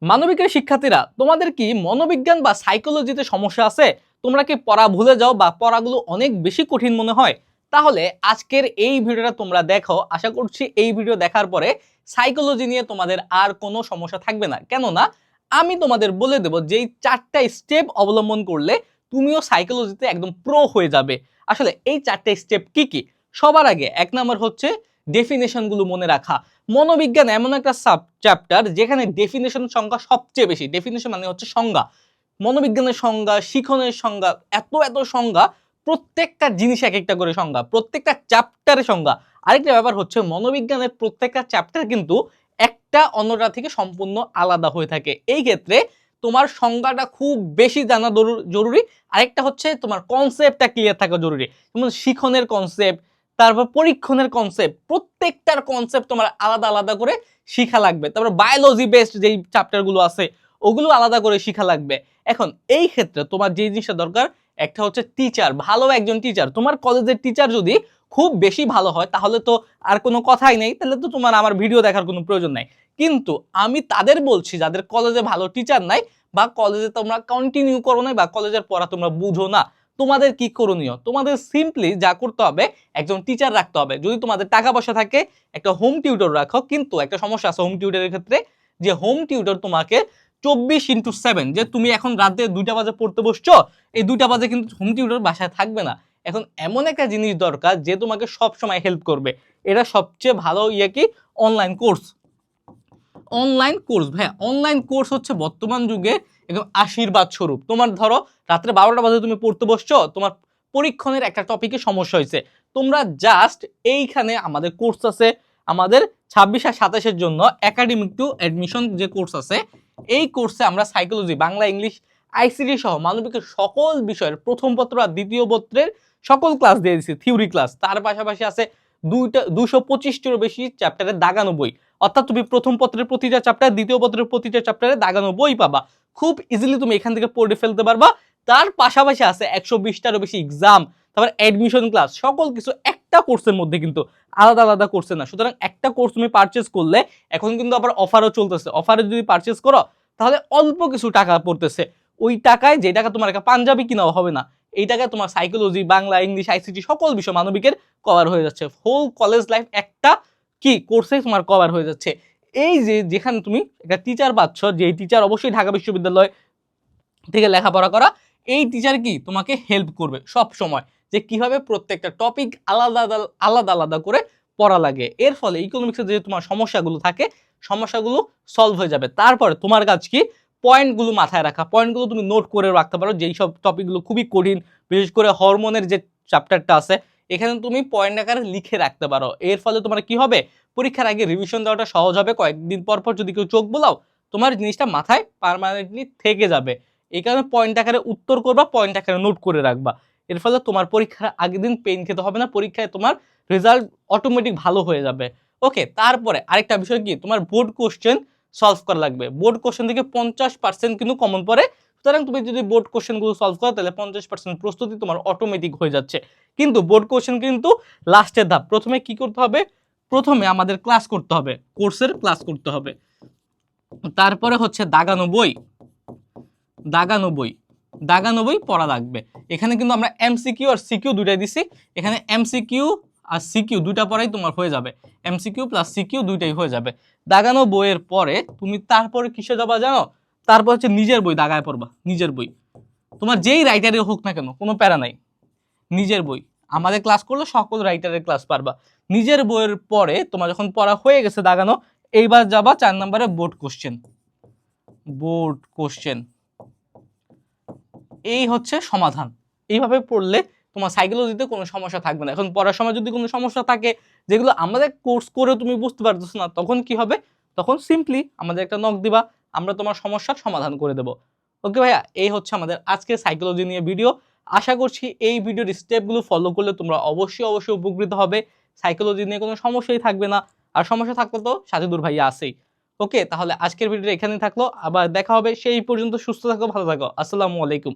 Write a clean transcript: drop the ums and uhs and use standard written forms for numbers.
মানবিকের শিক্ষার্থীরা, তোমাদের কি মনোবিজ্ঞান বা সাইকোলজিতে সমস্যা আছে? তোমরা কি পড়া ভুলে যাও বা পড়াগুলো অনেক বেশি কঠিন মনে হয়? তাহলে আজকের এই ভিডিওটা তোমরা দেখো। আশা করছি এই ভিডিও দেখার পরে সাইকোলজি নিয়ে তোমাদের আর কোনো সমস্যা থাকবে না। কেননা আমি তোমাদের বলে দেব যে এই 4টা স্টেপ অবলম্বন করলে তুমিও সাইকোলজিতে একদম প্রো হয়ে যাবে। আসলে এই 4টা স্টেপ কি কি? সবার আগে 1 নাম্বার হচ্ছে ডেফিনেশন গুলো মনে রাখা। মনোবিজ্ঞান এমন একটা সাব চ্যাপ্টার যেখানে ডেফিনেশন সংখ্যা সবচেয়ে বেশি। ডেফিনেশন মানে হচ্ছে সংজ্ঞা। মনোবিজ্ঞানের সংজ্ঞা, শিক্ষণের সংজ্ঞা, এত সংজ্ঞা, প্রত্যেকটা জিনিস এক একটা করে সংজ্ঞা, প্রত্যেকটা চ্যাপ্টারের সংজ্ঞা। আরেকটা ব্যাপার হচ্ছে মনোবিজ্ঞানের প্রত্যেকটা চ্যাপ্টার কিন্তু একটা অন্যটা থেকে সম্পূর্ণ আলাদা হয়ে থাকে। এই ক্ষেত্রে তোমার সংজ্ঞাটা খুব বেশি জানা জরুরি। আরেকটা হচ্ছে তোমার কনসেপ্টটা ক্লিয়ার থাকা জরুরি। যেমন শিক্ষণের কনসেপ্ট, তারপর পরীক্ষণের কনসেপ্ট, প্রত্যেকটার কনসেপ্ট তোমার আলাদা আলাদা করে শিখা লাগবে। তারপর বায়োলজি বেসড যেই চ্যাপ্টারগুলো আছে ওগুলো আলাদা করে শিখা লাগবে। এখন এই ক্ষেত্রে তোমার যে জিনিসটা দরকার, একটা হচ্ছে টিচার, ভালো একজন টিচার। তোমার কলেজের টিচার যদি খুব বেশি ভালো হয় তাহলে তো আর কোনো কথাই নেই, তাহলে তো তোমার আমার ভিডিও দেখার কোনো প্রয়োজন নাই। কিন্তু আমি তাদের বলছি যাদের কলেজে ভালো টিচার নাই বা কলেজে তোমরা কন্টিনিউ করো না বা কলেজের পড়া তোমরা বুঝো না, তোমাদের কি করণীয়? তোমাদের সিম্পলি যা করতে হবে, একজন টিচার রাখতে হবে। যদি তোমাদের টাকা পয়সা থাকে একটা হোম টিউটর রাখো। কিন্তু একটা সমস্যা আছে হোম টিউটরের ক্ষেত্রে, যে হোম টিউটর তোমাকে 24x7, যে তুমি এখন রাতে 2টা বাজে পড়তে বসছো, এই 2টা বাজে কিন্তু হোম টিউটর বাসায় থাকবে না। এখন এমন একটা জিনিস দরকার যে তোমাকে সব সময় হেল্প করবে। এটা সবচেয়ে ভালো কি অনলাইন কোর্স। অনলাইন কোর্স ভাই, অনলাইন কোর্স হচ্ছে বর্তমান যুগে একদম আশীর্বাদ স্বরূপ। তোমার ধরো রাত্রে 12টা বাজে তুমি পড়তে বসছো, তোমার পরীক্ষণের একটা টপিকে সমস্যা হয়েছে, তোমরা জাস্ট এইখানে আমাদের কোর্স আছে, আমাদের 26 আর 27-এর জন্য একাডেমিক টু অ্যাডমিশন যে কোর্স আছে, এই কোর্সে আমরা সাইকোলজি, বাংলা, ইংলিশ, আইসিটি সহ মানবিকের সকল বিষয়ের প্রথম পত্র আর দ্বিতীয় পত্রের সকল ক্লাস দিয়ে দিচ্ছি, থিওরি ক্লাস। তার পাশাপাশি আছে 225টিরও বেশি চ্যাপ্টারের দাগানো বই। অর্থাৎ তুমি প্রথম পত্রের প্রতিটা চ্যাপ্টার, দ্বিতীয় পত্রের প্রতিটা চ্যাপ্টারে দাগানো বই পাবা। খুব ইজিলি তুমি এখান থেকে পড়ে ফেলতে পারবা। তার পাশাপাশি আছে 120টারও বেশি এক্সাম, তারপর অ্যাডমিশন ক্লাস, সকল কিছু একটা কোর্সের মধ্যে, কিন্তু আলাদা আলাদা কোর্সে না। সুতরাং একটা কোর্স তুমি পারচেজ করলে, এখন কিন্তু আবার অফারও চলতেছে, অফারে যদি পারচেজ করো তাহলে অল্প কিছু টাকা পড়তেছে। ওই টাকায়, যে টাকা তোমার একটা পাঞ্জাবি কিনাও হবে না, এই টাকায় তোমার সাইকোলজি, বাংলা, ইংলিশ, আইসিটি সকল বিষয় মানবিকের কভার হয়ে যাচ্ছে। হোল কলেজ লাইফ একটা কি কোর্সে তোমার কভার হয়ে যাচ্ছে। এই যে যেখানে তুমি একটা টিচার পাচ্ছ, যে টিচার অবশ্যই ঢাকা বিশ্ববিদ্যালয় থেকে লেখাপড়া করা, এই টিচার কি তোমাকে হেল্প করবে সব সময়, যে কিভাবে প্রত্যেকটা টপিক আলাদা আলাদা আলাদা করে পড়া লাগে। এর ফলে ইকোনমিক্সের যে তোমার সমস্যাগুলো থাকে, সমস্যাগুলো সলভ হয়ে যাবে। তারপরে তোমার কাজ কি, পয়েন্টগুলো মাথায় রাখা, পয়েন্টগুলো তুমি নোট করে রাখতে পারো। যেই সব টপিকগুলো খুবই কঠিন, বিশেষ করে হরমোনের যে চ্যাপ্টারটা আছে, এখানে তুমি পয়েন্ট আকারে লিখে রাখতে পারো। এর ফলে তোমার কি হবে, পরীক্ষার আগে রিভিশন দেওয়াটা সহজ হবে। কয়েকদিন পর পর যদি কেউ চোখ বোলাও, তোমার জিনিসটা মাথায় পার্মানেন্টলি থেকে যাবে। এই কারণে পয়েন্ট আকারে উত্তর করবা, পয়েন্ট আকারে নোট করে রাখবা। এর ফলে তোমার পরীক্ষার আগের দিন পেন খেতে হবে না, পরীক্ষায় তোমার রেজাল্ট অটোমেটিক ভালো হয়ে যাবে। ওকে, তারপরে আরেকটা বিষয় কি, তোমার বোর্ড কোশ্চেন সলভ করা লাগবে। বোর্ড কোশ্চেন থেকে 50% কিন্তু কমন পড়ে। সুতরাং তুমি যদি বোর্ড কোশ্চেনগুলো সলভ করো তাহলে 50% প্রস্তুতি তোমার অটোমেটিক হয়ে যাচ্ছে। কিন্তু বোর্ড কোশ্চেন কিন্তু লাস্টের ধাপ। প্রথমে কি করতে হবে, প্রথমে আমাদের ক্লাস করতে হবে, কোর্সের ক্লাস করতে হবে। তারপরে হচ্ছে দাগানো বই, দাগানো বই পড়া লাগবে। এখানে কিন্তু আমরা এমসিকিউ আর সিকিউ দুইটাই দিছি। এখানে এমসিকিউ আর সিকিউ দুইটা পড়াই তোমার হয়ে যাবে, এমসিকিউ প্লাস সিকিউ দুইটাই হয়ে যাবে। দাগানো বইয়ের পরে তুমি তারপরে কিসে যাবা জানো, তারপর হচ্ছে নিজের বই দাগায় পড়বা। নিজের বই তোমার যেই রাইটারের হোক না কেন, কোনো প্যারা নাই, নিজের বই। আমাদের ক্লাস করলে সকল রাইটারের ক্লাস পারবা। নিজের বইয়ের পরে তোমার যখন পড়া হয়ে গেছে দাগানো, এইবার যাবা 4 নম্বরে বোর্ড কোশ্চেন। বোর্ড কোশ্চেন এই হচ্ছে সমাধান। এইভাবে পড়লে তোমার সাইকোলজিতে কোনো সমস্যা থাকবে না। এখন পড়ার সময় যদি কোনো সমস্যা থাকে, যেগুলো আমাদের কোর্স করে তুমি বুঝতে পারতেছো না, তখন কি হবে, তখন সিম্পলি আমাদের একটা নক দিবা, আমরা তোমার সমস্যার সমাধান করে দেব। ওকে ভাইয়া, এই হচ্ছে আমাদের আজকে সাইকোলজি নিয়ে ভিডিও। আশা করছি এই ভিডিওর স্টেপগুলো ফলো করলে তোমরা অবশ্যই উপকৃত হবে। সাইকোলজি নিয়ে কোনো সমস্যাই থাকবে না। আর সমস্যা থাকলে তো সাজেদুর ভাইয়া আছেই। ওকে, তাহলে আজকের ভিডিওটা এখানেই থাকলো। আবার দেখা হবে, সেই পর্যন্ত সুস্থ থাকো, ভালো থাকো। আসসালামু আলাইকুম।